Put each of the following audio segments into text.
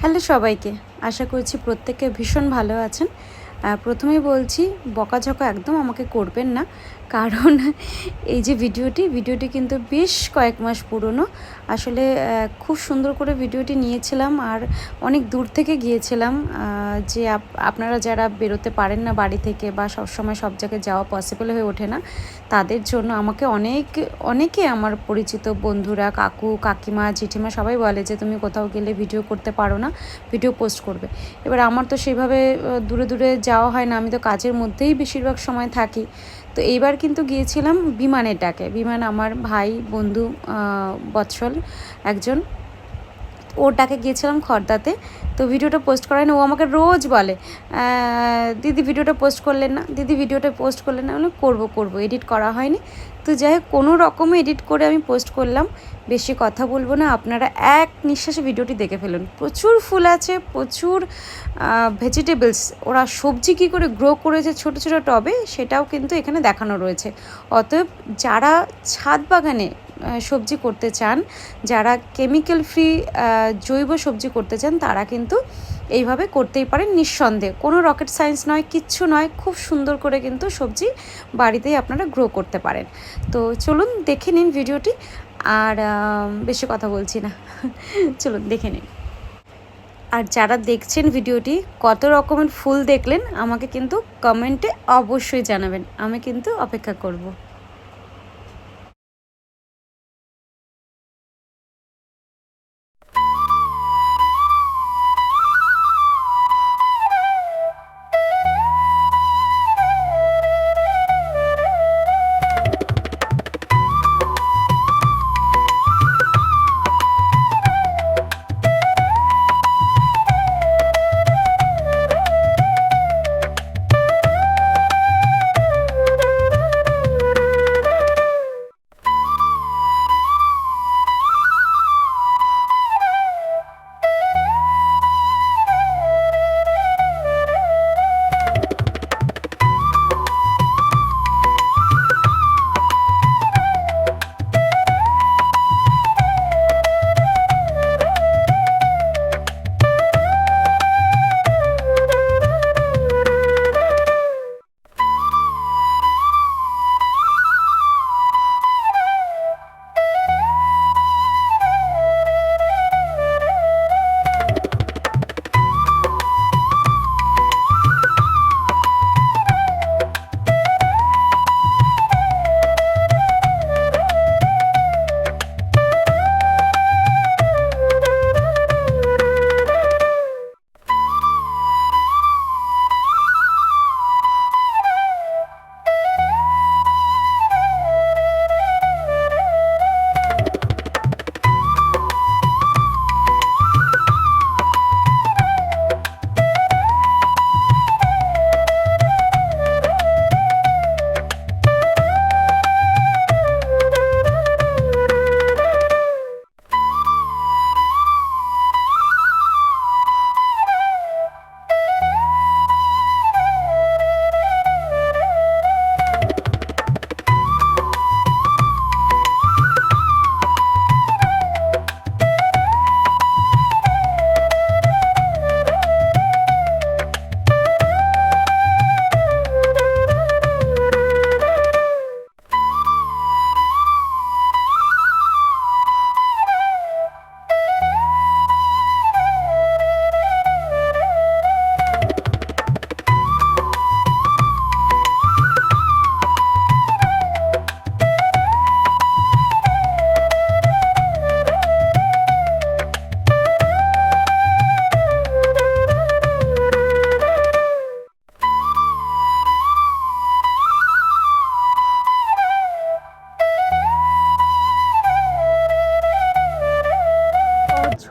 Hello সবাইকে, আশা করছি প্রত্যেকে ভীষণ ভালো আছেন। প্রথমেই বলছি বকাঝকা একদম আমাকে করবেন না, কারণ এই যে ভিডিওটি কিন্তু বেশ কয়েক মাস পুরনো। আসলে খুব সুন্দর করে ভিডিওটি নিয়েছিলাম আর অনেক দূর থেকে গিয়েছিলাম। যে আপনারা যারা বেরোতে পারেন না বাড়ি থেকে বা সবসময় সব জায়গায় যাওয়া পসিবল হয়ে ওঠে না, তাদের জন্য আমাকে অনেকে আমার পরিচিত বন্ধুরা, কাকু কাকিমা জেঠিমা সবাই বলে যে তুমি কোথাও গেলে ভিডিও করতে পারো না, ভিডিও পোস্ট করবে। এবার আমার তো সেইভাবে দূরে দূরে যাওয়া হয় না, আমি তো কাজের মধ্যেই বেশিরভাগ সময় থাকি। তো এইবার কিন্তু গিয়েছিলাম বিমানের ডাকে। বিমান আমার ভাই বন্ধু বৎসল একজন, ওর ডাকে গিয়েছিলাম খর্দাতে। তো ভিডিওটা পোস্ট করায় না, ও আমাকে রোজ বলে দিদি ভিডিওটা পোস্ট করলেন না, দিদি ভিডিওটা পোস্ট করলেন না। বলে করবো, এডিট করা হয়নি। তো যাই হোক, কোনো রকমে এডিট করে আমি পোস্ট করলাম। বেশি কথা বলবো না, আপনারা এক নিঃশ্বাসে ভিডিওটি দেখে ফেলুন। প্রচুর ফুল আছে, প্রচুর ভেজিটেবলস, ওরা সবজি কী করে গ্রো করেছে ছোট ছোট টবে, সেটাও কিন্তু এখানে দেখানো রয়েছে। অতএব যারা ছাদ বাগানে সবজি করতে চান, যারা কেমিক্যাল ফ্রি জৈব সবজি করতে চান, তারা কিন্তু এইভাবে করতেই পারেন নিঃসন্দেহে। কোনো রকেট সায়েন্স নয়, কিচ্ছু নয়, খুব সুন্দর করে কিন্তু সবজি বাড়িতেই আপনারা গ্রো করতে পারেন। তো চলুন দেখে নিন ভিডিওটি, আর বেশি কথা বলছি না, চলুন দেখে নিন। আর যারা দেখছেন ভিডিওটি, কত রকমের ফুল দেখলেন আমাকে কিন্তু কমেন্টে অবশ্যই জানাবেন, আমি কিন্তু অপেক্ষা করব।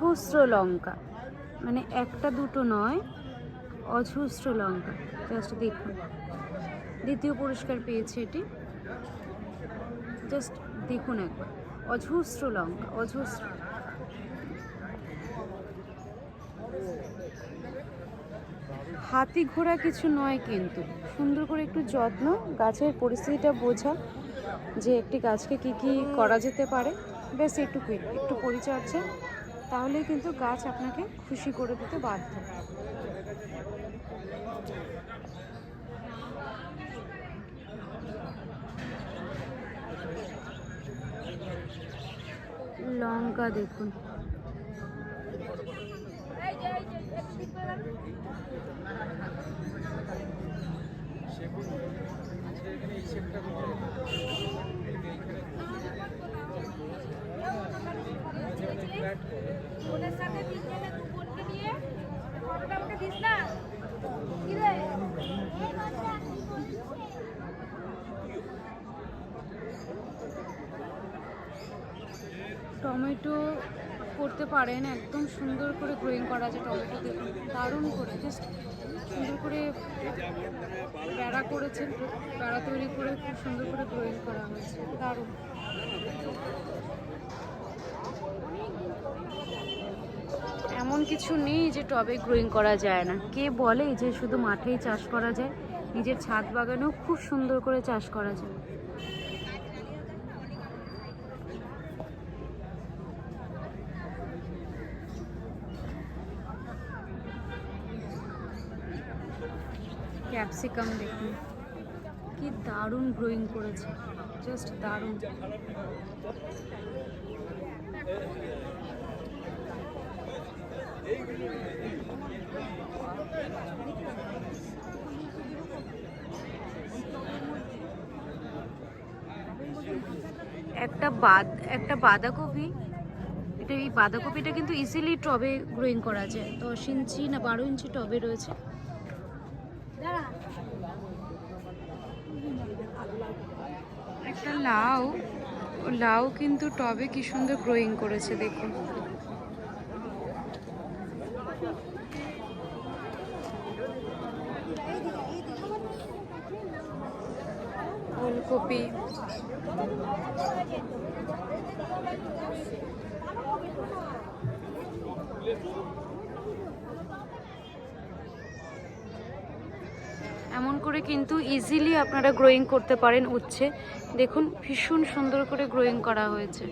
অজস্র লঙ্কা, মানে একটা দুটো নয়, অজস্র লঙ্কা। জাস্ট দেখুন, দ্বিতীয় পুরস্কার পেয়েছে এটি। জাস্ট দেখুন একবার, অজস্র লঙ্কা, অজস্র। হাতি ঘোড়া কিছু নয়, কিন্তু সুন্দর করে একটু যত্ন, গাছের পরিস্থিতিটা বোঝা, যে একটি গাছকে কি কি করা যেতে পারে, ব্যাস একটু পরিচর্যা, তাহলে কিন্তু গাছ আপনাকে খুশি করে দিতে বাধ্য। লঙ্কা দেখুন, টমেটো করতে পারেন, একদম সুন্দর করে গ্রোয়িং করা যায় টমেটো। দেখুন দারুণ করে, জাস্ট সুন্দর করে বেড়া করেছেন, বেড়া তৈরি করে খুব সুন্দর করে গ্রোয়িং করা হয়েছে, দারুণ। এমন কিছু নেই যে টবে গ্রোয়িং করা যায় না। কে বলে যে শুধু মাঠেই চাষ করা যায়? নিজের ছাদ বাগানেও খুব সুন্দর করে চাষ করা যায়। ক্যাপসিকাম দেখুন কি দারুণ গ্রোয়িং করেছে, জাস্ট দারুণ। একটা বাঁধাকপি, এই বাঁধাকপিটা কিন্তু ইজিলি টবে গ্রোয়িং করা যায়। 10 ইঞ্চি না 12 ইঞ্চি টবে রয়েছে। একটা লাউ কিন্তু টবে কি সুন্দর গ্রোয়িং করেছে দেখুন। ফুলকপি, এমন করে কিন্তু ইজিলি আপনারা গ্রোয়িং করতে পারেন উচ্ছে। দেখুন ভীষণ সুন্দর করে গ্রোয়িং করা হয়েছে।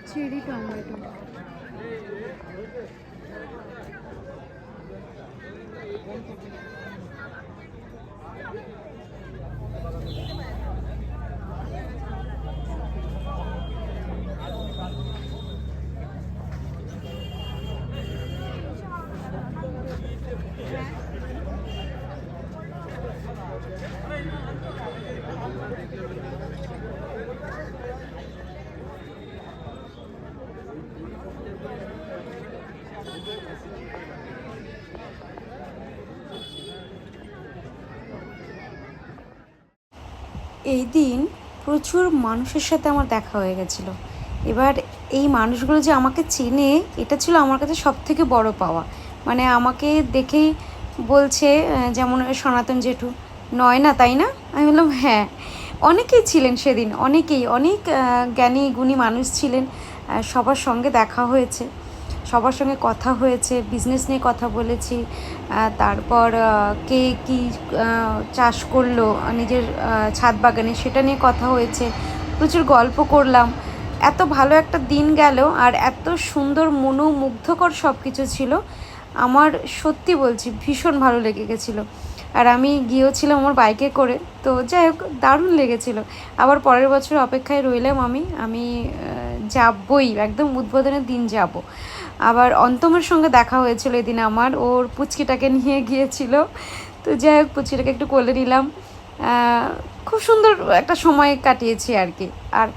চেরি টমেটো, এই দিন প্রচুর মানুষের সাথে আমার দেখা হয়ে গেছিলো। এবার এই মানুষগুলো যে আমাকে চেনে, এটা ছিল আমার কাছে সবথেকে বড় পাওয়া। মানে আমাকে দেখেই বলছে, যেমন সনাতন জেঠু, নয় না তাই না? আমি বললাম হ্যাঁ। অনেকেই ছিলেন সেদিন, অনেক জ্ঞানী গুণী মানুষ ছিলেন। সবার সঙ্গে দেখা হয়েছে, সবার সঙ্গে কথা হয়েছে, বিজনেস নিয়ে কথা বলেছি। তারপর কে কী চাষ করলো নিজের ছাদ বাগানে সেটা নিয়ে কথা হয়েছে, প্রচুর গল্প করলাম। এত ভালো একটা দিন গেল, আর এত সুন্দর মনোমুগ্ধকর সব কিছু ছিল। আমার সত্যি বলছি ভীষণ ভালো লেগে গেছিলো। আর আমি গিয়েছিলাম আমার বাইকে করে, তো যাই হোক দারুণ লেগেছিলো। আবার পরের বছর অপেক্ষায় রইলাম আমি যাবই, একদম উদ্বোধনের দিন যাব। আবার অন্তমের সঙ্গে দেখা হয়েছিল এদিন আমার, ওর পুচকিটাকে নিয়ে গিয়েছিল। তো যাই হোক পুচকিটাকে একটু কোলে নিলাম, খুব সুন্দর একটা সময় কাটিয়েছি আর কি। আর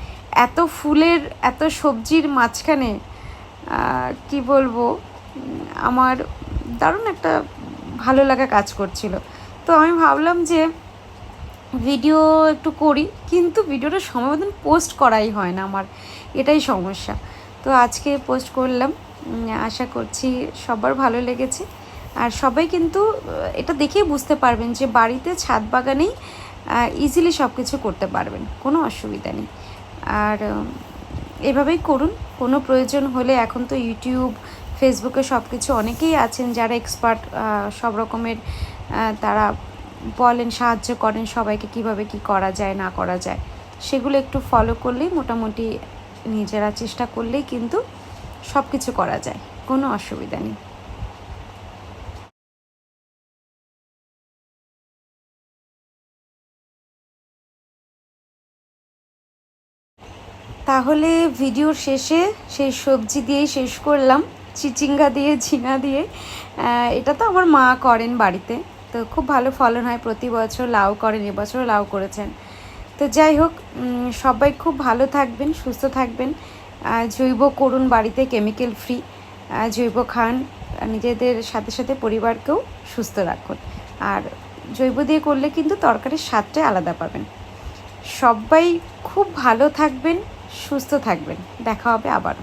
এত ফুলের এত সবজির মাঝখানে কি বলবো, আমার দারুণ একটা ভালো লাগা কাজ করছিল। তো আমি ভাবলাম যে ভিডিও একটু করি, কিন্তু ভিডিওটা সময় মতন পোস্ট করাই হয় না আমার, এটাই সমস্যা। তো আজকে পোস্ট করলাম, আশা করছি সবার ভালো লেগেছে। আর সবাই কিন্তু এটা দেখেই বুঝতে পারবেন যে বাড়িতে ছাদ বাগানেই ইজিলি সব কিছু করতে পারবেন, কোনো অসুবিধা নেই। আর এভাবেই করুন। কোনো প্রয়োজন হলে এখন তো ইউটিউব, ফেসবুকে সব কিছু অনেকেই আছেন যারা এক্সপার্ট, সব রকমের তারা বলেন, সাহায্য করেন সবাইকে কিভাবে কি করা যায় না করা যায়, সেগুলো একটু ফলো করলেই মোটামুটি নিজেরা চেষ্টা করলেই কিন্তু সব কিছু করা যায়, কোনো অসুবিধা নেই। তাহলে ভিডিওর শেষে সেই সবজি দিয়েই শেষ করলাম, চিচিঙ্গা দিয়ে, ঝিঙা দিয়ে। এটা তো আমার মা করেন বাড়িতে, তো খুব ভালো ফলন হয় প্রতি বছর। লাউ করেন, এবছরও লাউ করেছেন। তো যাই হোক, সবাই খুব ভালো থাকবেন, সুস্থ থাকবেন, জৈব করুন বাড়িতে, কেমিক্যাল ফ্রি জৈব খান, নিজেদের সাথে সাথে পরিবারকেও সুস্থ রাখুন। আর জৈব দিয়ে করলে কিন্তু তরকারির স্বাদটাই আলাদা পাবেন। সবাই খুব ভালো থাকবেন, সুস্থ থাকবেন। দেখা হবে আবার।